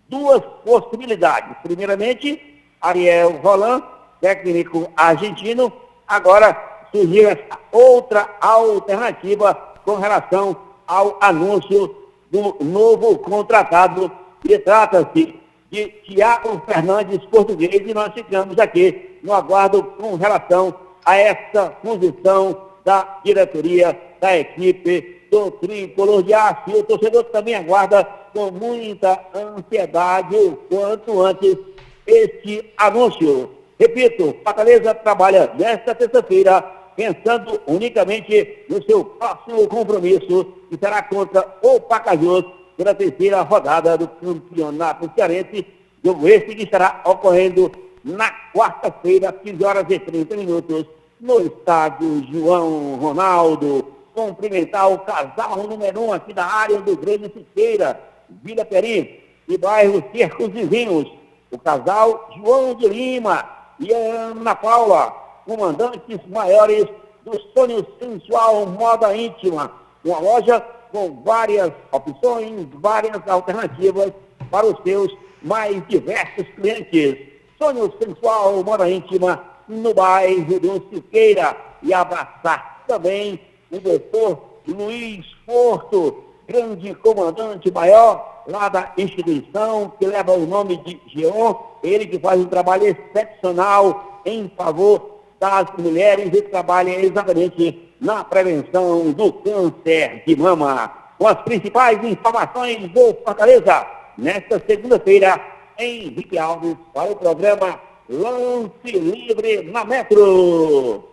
duas possibilidades. Primeiramente, Ariel Roland, técnico argentino. Agora surgiu essa outra alternativa com relação ao anúncio do novo contratado, que trata-se de Thiago Fernandes, português, e nós ficamos aqui no aguardo com relação a essa posição da diretoria da equipe do Tricolor de Aço. E o torcedor também aguarda com muita ansiedade o quanto antes este anúncio. Repito, Fortaleza trabalha nesta terça-feira pensando unicamente no seu próximo compromisso, que será contra o Pacajus pela terceira rodada do Campeonato Cearense, jogo esse que estará ocorrendo na quarta-feira, 15h30, no estádio João Ronaldo. Cumprimentar o casal número 1 aqui da área do Grande Siqueira, Vila Perim e bairro Cercos Vizinhos. O casal João de Lima e Ana Paula, comandantes maiores do Sonho Sensual Moda Íntima. Uma loja com várias opções, várias alternativas para os seus mais diversos clientes. Sonho Sensual Moda Íntima no bairro do Siqueira. E abraçar também o doutor Luiz Porto, grande comandante maior lá da instituição, que leva o nome de Geon, ele que faz um trabalho excepcional em favor das mulheres e trabalha exatamente na prevenção do câncer de mama. Com as principais informações do Fortaleza, nesta segunda-feira, Henrique Alves, para o programa Lance Livre na Metro.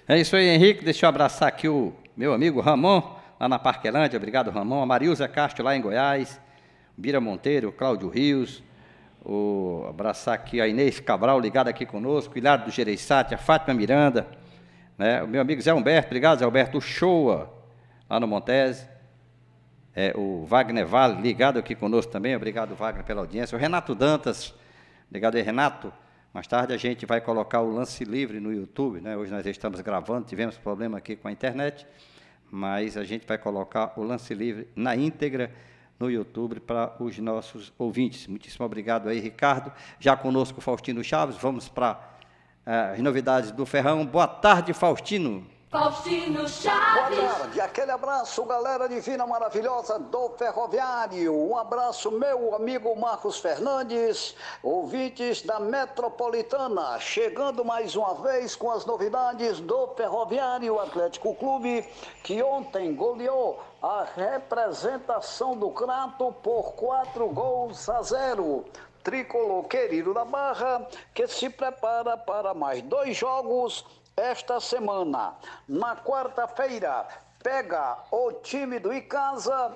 É isso aí, Henrique. Deixa eu abraçar aqui o meu amigo Ramon, lá na Parquelândia. Obrigado, Ramon. A Marilza Castro, lá em Goiás. Bira Monteiro, Cláudio Rios. Abraçar aqui a Inês Cabral, ligada aqui conosco. Hilário do Gereissati, a Fátima Miranda. Né? O meu amigo Zé Humberto. Obrigado, Zé Humberto. O Shoa, lá no Montese. O Wagner Vale, ligado aqui conosco também. Obrigado, Wagner, pela audiência. O Renato Dantas. Obrigado aí, Renato. Mais tarde a gente vai colocar o Lance Livre no YouTube, né? Hoje nós estamos gravando, tivemos problema aqui com a internet, mas a gente vai colocar o Lance Livre na íntegra no YouTube para os nossos ouvintes. Muitíssimo obrigado aí, Ricardo. Já conosco o Faustino Chaves, vamos para as novidades do Ferrão. Boa tarde, Faustino. Faustino Chaves. Boa tarde, aquele abraço, galera divina maravilhosa do Ferroviário. Um abraço, meu amigo Marcos Fernandes, ouvintes da Metropolitana, chegando mais uma vez com as novidades do Ferroviário Atlético Clube, que ontem goleou a representação do Crato por 4-0. Tricolor querido da Barra, que se prepara para mais 2 jogos esta semana. Na quarta-feira, pega o time do Icasa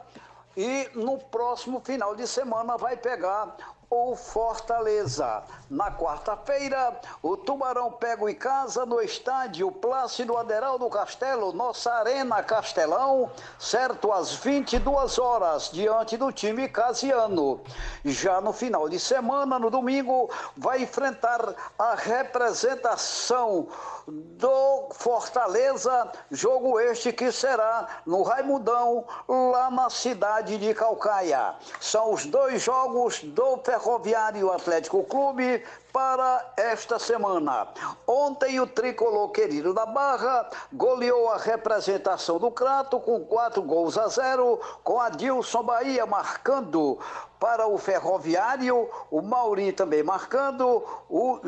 e no próximo final de semana vai pegar o Fortaleza. Na quarta-feira, o Tubarão pega o Icasa no estádio Plácido Aderaldo Castelo, nossa Arena Castelão, certo às 22 horas, diante do time casiano. Já no final de semana, no domingo, vai enfrentar a representação do Fortaleza, jogo este que será no Raimundão, lá na cidade de Caucaia. São os 2 jogos do Ferroviário Atlético Clube para esta semana. Ontem o tricolor querido da Barra goleou a representação do Crato com 4-0, com Adilson Bahia marcando para o Ferroviário, o Mauri também marcando, o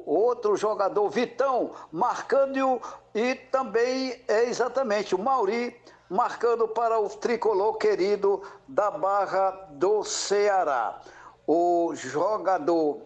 outro jogador Vitão marcando e também exatamente o Mauri marcando para o tricolor querido da Barra do Ceará. O jogador...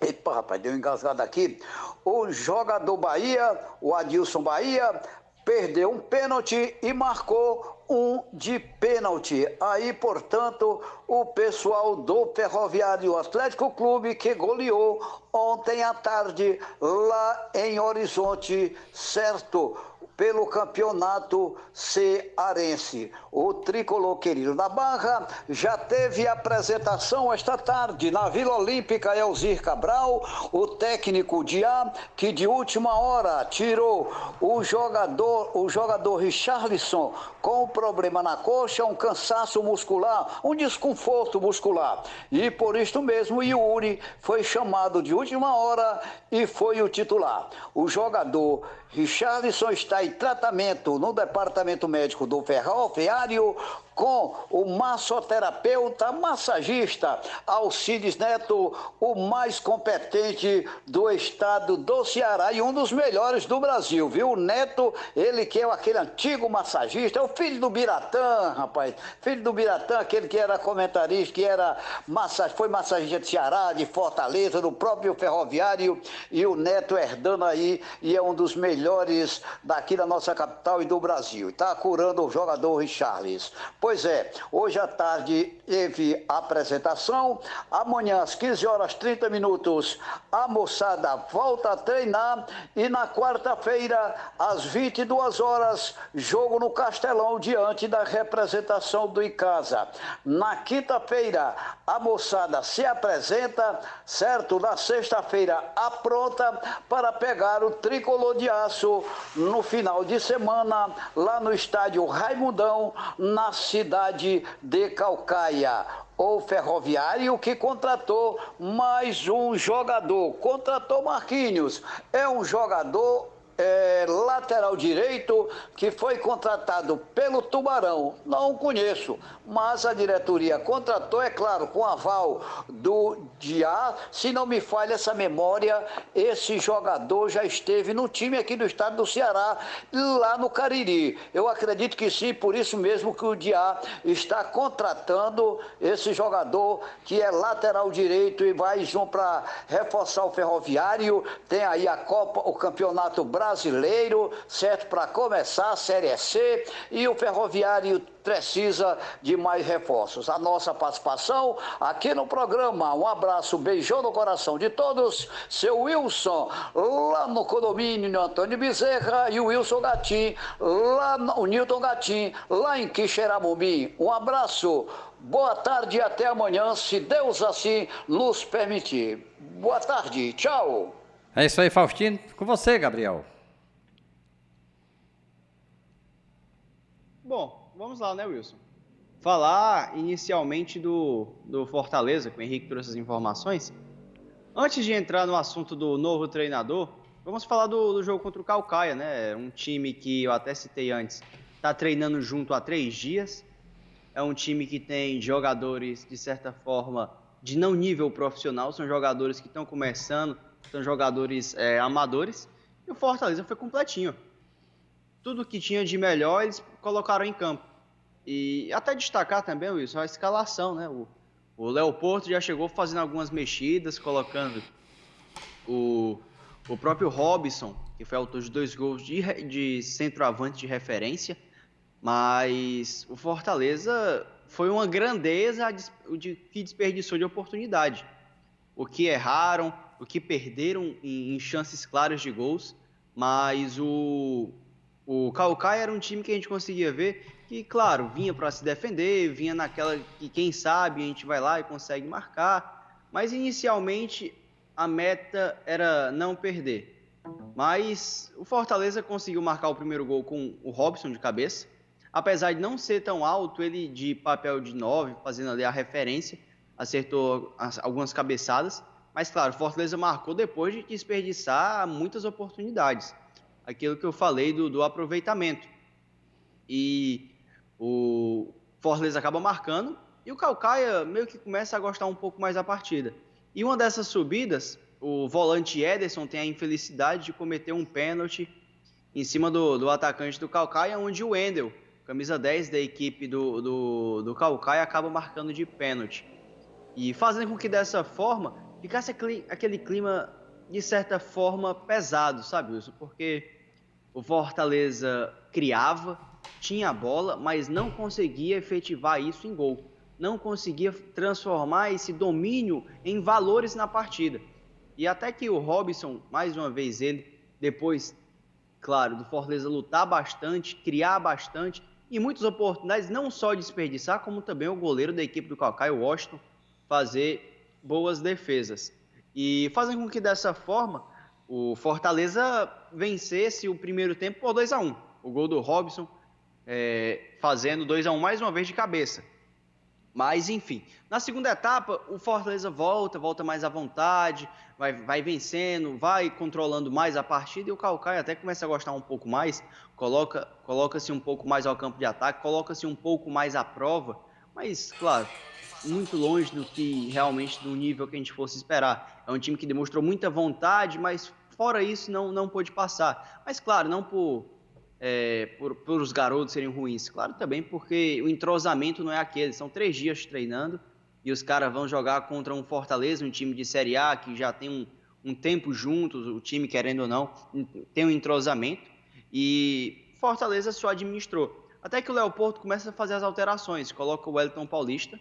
Epa, rapaz, deu engasgado aqui. O jogador Bahia, o Adilson Bahia, perdeu um pênalti e marcou um de pênalti. Aí, portanto, o pessoal do Ferroviário Atlético Clube que goleou ontem à tarde lá em Horizonte, certo? Pelo campeonato cearense. O tricolor querido da Barra já teve apresentação esta tarde na Vila Olímpica Elzir Cabral, o técnico Diá, que de última hora tirou o jogador Richarlison com problema na coxa, um cansaço muscular, um desconforto muscular. E por isso mesmo Yuri foi chamado de última hora e foi o titular. O jogador Richarlison está em tratamento no departamento médico do Ferroviário com o massoterapeuta, massagista Alcides Neto, o mais competente do estado do Ceará e um dos melhores do Brasil, viu? O Neto, ele que é aquele antigo massagista, é o filho do Biratã, rapaz, filho do Biratã, aquele que era comentarista, que era foi massagista de Ceará, de Fortaleza, do próprio Ferroviário, e o Neto herdando aí, e é um dos melhores daqui da nossa capital e do Brasil. Está curando o jogador Richarlison. Pois é, hoje à tarde teve a apresentação, amanhã às 15h30 a moçada volta a treinar e na quarta-feira às 22h jogo no Castelão diante da representação do Icasa. Na quinta-feira a moçada se apresenta, certo? Na sexta-feira apronta para pegar o tricolor de aço no final de semana lá no estádio Raimundão, na cidade de Caucaia. O Ferroviário que contratou mais um jogador, contratou Marquinhos, é um jogador lateral direito que foi contratado pelo Tubarão. Não conheço, mas a diretoria contratou, é claro, com aval do Diá. Se não me falha essa memória, esse jogador já esteve no time aqui do estado do Ceará, lá no Cariri. Eu acredito que sim, por isso mesmo que o Diá está contratando esse jogador que é lateral direito e mais um para reforçar o Ferroviário. Tem aí a Copa, o Campeonato Brasileiro, certo? Para começar a Série C, e o Ferroviário precisa de mais reforços. A nossa participação aqui no programa. Um abraço, beijão no coração de todos. Seu Wilson, lá no condomínio Antônio Bezerra, e o Wilson Gatim, o Newton Gatim, lá em Quixeramobim. Um abraço, boa tarde e até amanhã, se Deus assim nos permitir. Boa tarde, tchau. É isso aí, Faustino. Com você, Gabriel. Bom, vamos lá, né, Wilson? Falar inicialmente do Fortaleza, que o Henrique trouxe as informações. Antes de entrar no assunto do novo treinador, vamos falar do jogo contra o Caucaia, né? Um time que eu até citei antes, está treinando junto há 3 dias. É um time que tem jogadores, de certa forma, de não nível profissional, são jogadores que estão começando, são jogadores amadores, e o Fortaleza foi completinho. Tudo que tinha de melhor eles colocaram em campo. E até destacar também, Wilson, a escalação, né? O Léo Porto já chegou fazendo algumas mexidas, colocando o próprio Robson, que foi autor de 2 gols de centroavante de referência, mas o Fortaleza foi uma grandeza que desperdiçou de oportunidade. O que erraram, o que perderam em chances claras de gols, mas o Caucaia era um time que a gente conseguia ver que, claro, vinha para se defender, vinha naquela que, quem sabe, a gente vai lá e consegue marcar, mas inicialmente a meta era não perder. Mas o Fortaleza conseguiu marcar o primeiro gol com o Robson de cabeça, apesar de não ser tão alto, ele de papel de 9, fazendo ali a referência, acertou algumas cabeçadas, mas claro, o Fortaleza marcou depois de desperdiçar muitas oportunidades. Aquilo que eu falei do aproveitamento. E o Fortaleza acaba marcando e o Caucaia meio que começa a gostar um pouco mais da partida. E uma dessas subidas, o volante Ederson tem a infelicidade de cometer um pênalti em cima do atacante do Caucaia, onde o Wendel, camisa 10 da equipe do Caucaia, acaba marcando de pênalti. E fazendo com que dessa forma ficasse aquele clima, de certa forma, pesado, sabe, Wilson? Porque o Fortaleza criava, tinha a bola, mas não conseguia efetivar isso em gol. Não conseguia transformar esse domínio em valores na partida. E até que o Robson, mais uma vez ele, depois, claro, do Fortaleza lutar bastante, criar bastante, e muitas oportunidades, não só desperdiçar, como também o goleiro da equipe do Caucaia, o Washington, fazer boas defesas. E fazendo com que dessa forma o Fortaleza vencesse o primeiro tempo por 2-1. O gol do Robson fazendo 2-1 mais uma vez de cabeça. Mas, enfim, na segunda etapa, o Fortaleza volta mais à vontade, vai vencendo, vai controlando mais a partida e o Caucaia até começa a gostar um pouco mais, coloca-se um pouco mais ao campo de ataque, coloca-se um pouco mais à prova, mas, claro, muito longe do nível que a gente fosse esperar. É um time que demonstrou muita vontade, mas fora isso não pôde passar. Mas, claro, não por os garotos serem ruins, claro, também porque o entrosamento não é aquele, são 3 dias treinando e os caras vão jogar contra um Fortaleza, um time de Série A que já tem um tempo juntos, o time, querendo ou não, tem um entrosamento e Fortaleza só administrou. Até que o Léo Porto começa a fazer as alterações, coloca o Wellington Paulista,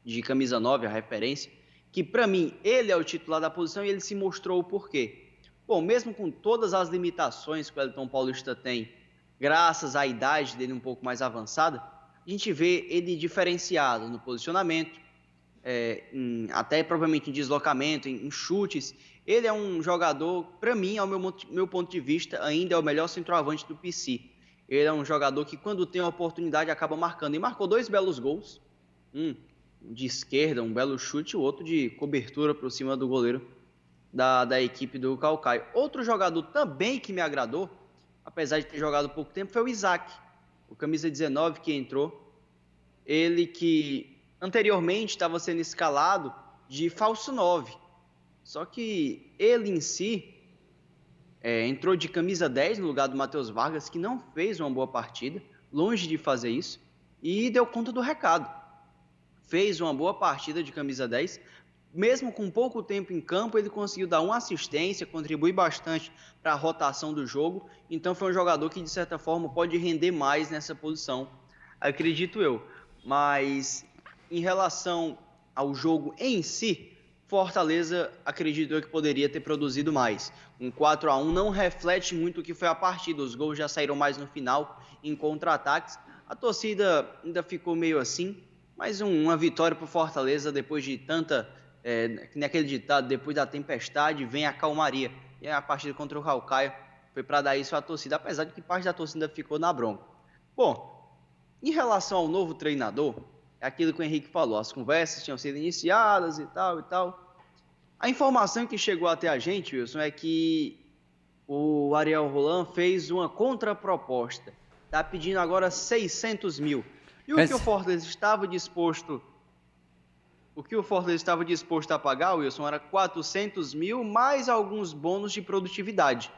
de camisa 9, a referência, que para mim ele é o titular da posição e ele se mostrou o porquê. Bom, mesmo com todas as limitações que o Wellington Paulista tem, graças à idade dele um pouco mais avançada, a gente vê ele diferenciado no posicionamento, até provavelmente em deslocamento, em chutes. Ele é um jogador, para mim, ao meu ponto de vista, ainda é o melhor centroavante do PC. Ele é um jogador que, quando tem a oportunidade, acaba marcando. E marcou 2 belos gols, um de esquerda, um belo chute, e o outro de cobertura por cima do goleiro da equipe do Caucaia. Outro jogador também que me agradou, apesar de ter jogado pouco tempo, foi o Isaac, o camisa 19 que entrou. Ele que anteriormente estava sendo escalado de falso 9, só que ele em si entrou de camisa 10 no lugar do Matheus Vargas, que não fez uma boa partida, longe de fazer isso, e deu conta do recado. Fez uma boa partida de camisa 10, mesmo com pouco tempo em campo, ele conseguiu dar uma assistência, contribui bastante para a rotação do jogo. Então foi um jogador que, de certa forma, pode render mais nessa posição, acredito eu. Mas, em relação ao jogo em si, Fortaleza, acredito eu que poderia ter produzido mais. Um 4-1 não reflete muito o que foi a partida. Os gols já saíram mais no final, em contra-ataques. A torcida ainda ficou meio assim, mas uma vitória para o Fortaleza depois de tanta... naquele ditado, depois da tempestade vem a calmaria. E a partida contra o Caucaia foi para dar isso à torcida, apesar de que parte da torcida ficou na bronca. Bom, em relação ao novo treinador, é aquilo que o Henrique falou, as conversas tinham sido iniciadas e tal. A informação que chegou até a gente, Wilson, é que o Ariel Roland fez uma contraproposta. Está pedindo agora 600 mil. E o que o Fortaleza estava disposto... O que o Fortaleza estava disposto a pagar, Wilson, era 400 mil mais alguns bônus de produtividade.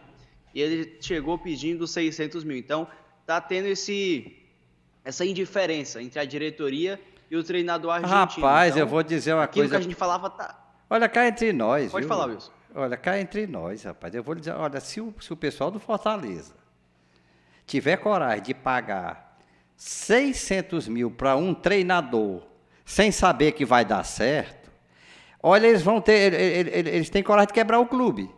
E ele chegou pedindo 600 mil. Então, está tendo essa indiferença entre a diretoria e o treinador argentino. Rapaz, então, eu vou dizer uma aquilo coisa... que a gente falava... Olha, cá entre nós, Pode falar, Wilson. Olha, cá entre nós, rapaz. Eu vou dizer, olha, se o pessoal do Fortaleza tiver coragem de pagar 600 mil para um treinador sem saber que vai dar certo, olha, eles têm coragem de quebrar o clube.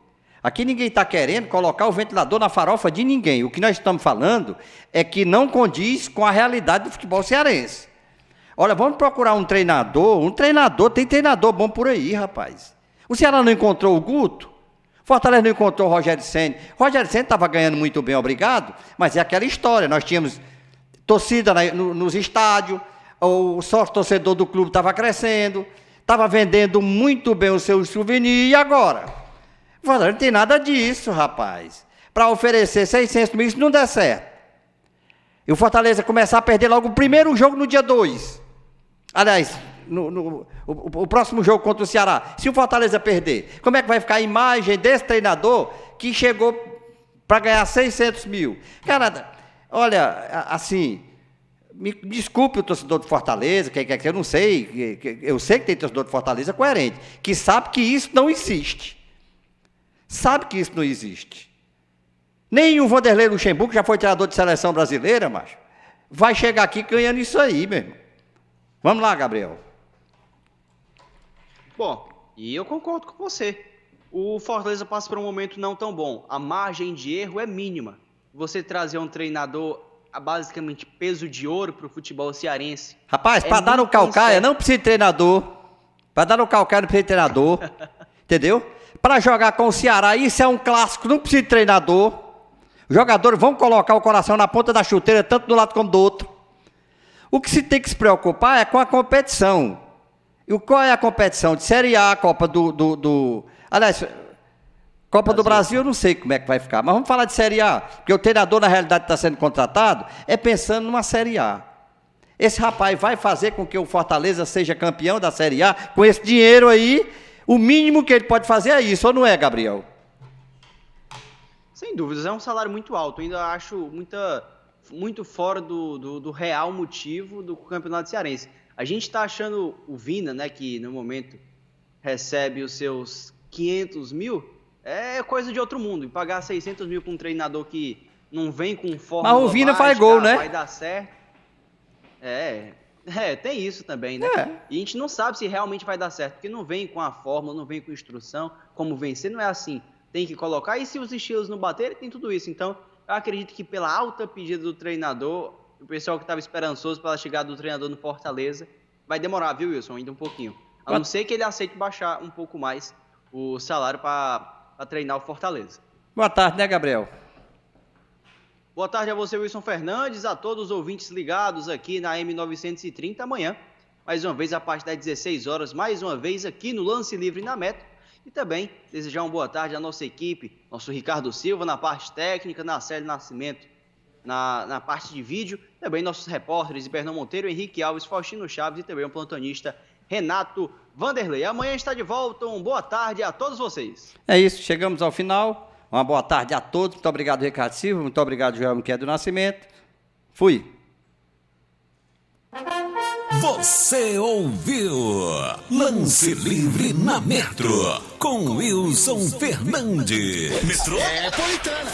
Aqui ninguém está querendo colocar o ventilador na farofa de ninguém. O que nós estamos falando é que não condiz com a realidade do futebol cearense. Olha, vamos procurar um treinador, tem treinador bom por aí, rapaz. O Ceará não encontrou o Guto? Fortaleza não encontrou o Rogério Ceni. Rogério Ceni estava ganhando muito bem, obrigado, mas é aquela história, nós tínhamos torcida nos estádios, o sócio-torcedor do clube estava crescendo, estava vendendo muito bem o seu souvenir, e agora? O Fortaleza não tem nada disso, rapaz. Para oferecer 600 mil, isso não der certo. E o Fortaleza começar a perder logo o primeiro jogo no dia 2. Aliás, o próximo jogo contra o Ceará. Se o Fortaleza perder, como é que vai ficar a imagem desse treinador que chegou para ganhar 600 mil? Cara, olha, assim, me desculpe o torcedor do Fortaleza, que eu não sei, eu sei que tem torcedor do Fortaleza coerente, que sabe que isso não existe. Sabe que isso não existe. Nem o Vanderlei Luxemburgo, que já foi treinador de seleção brasileira, macho, vai chegar aqui ganhando isso aí, meu irmão. Vamos lá, Gabriel. Bom, e eu concordo com você. O Fortaleza passa por um momento não tão bom. A margem de erro é mínima. Você trazer um treinador a basicamente peso de ouro para o futebol cearense. Rapaz, para dar no calcaia não precisa de treinador. Para dar no calcaia não precisa de treinador. Entendeu? Para jogar com o Ceará, isso é um clássico, não precisa de treinador. Os jogadores vão colocar o coração na ponta da chuteira, tanto do lado como do outro. O que se tem que se preocupar é com a competição. E qual é a competição? De Série A, Copa Aliás, Copa do Brasil eu não sei como é que vai ficar, mas vamos falar de Série A, porque o treinador na realidade está sendo contratado é pensando numa Série A. Esse rapaz vai fazer com que o Fortaleza seja campeão da Série A, com esse dinheiro aí, o mínimo que ele pode fazer é isso, ou não é, Gabriel? Sem dúvidas, é um salário muito alto, ainda acho muito fora do real motivo do campeonato cearense. A gente está achando o Vina, né, que no momento recebe os seus 500 mil, é coisa de outro mundo. E pagar 600 mil para um treinador que não vem com forma. Mas o Vina faz gol, né? Vai dar certo. Tem isso também, né? E a gente não sabe se realmente vai dar certo, porque não vem com a fórmula, não vem com instrução, como vencer, não é assim. Tem que colocar, e se os estilos não baterem, tem tudo isso. Então, eu acredito que pela alta pedida do treinador, o pessoal que estava esperançoso pela chegada do treinador no Fortaleza, vai demorar, viu, Wilson? Ainda um pouquinho. A não ser que ele aceite baixar um pouco mais o salário para treinar o Fortaleza. Boa tarde, né, Gabriel? Boa tarde a você, Wilson Fernandes, a todos os ouvintes ligados aqui na M930 amanhã. Mais uma vez, a partir das 16 horas, mais uma vez aqui no Lance Livre na Metro. E também desejar uma boa tarde à nossa equipe, nosso Ricardo Silva na parte técnica, na Célio Nascimento na parte de vídeo, também nossos repórteres Bernão Monteiro, Henrique Alves, Faustino Chaves e também o plantonista Renato Vanderlei. Amanhã está de volta, uma boa tarde a todos vocês. É isso, chegamos ao final. Uma boa tarde a todos. Muito obrigado, Ricardo Silva. Muito obrigado, Joel Miquel do Nascimento. Fui. Você ouviu Lance Livre na Metro com Wilson Fernandes. Metropolitana.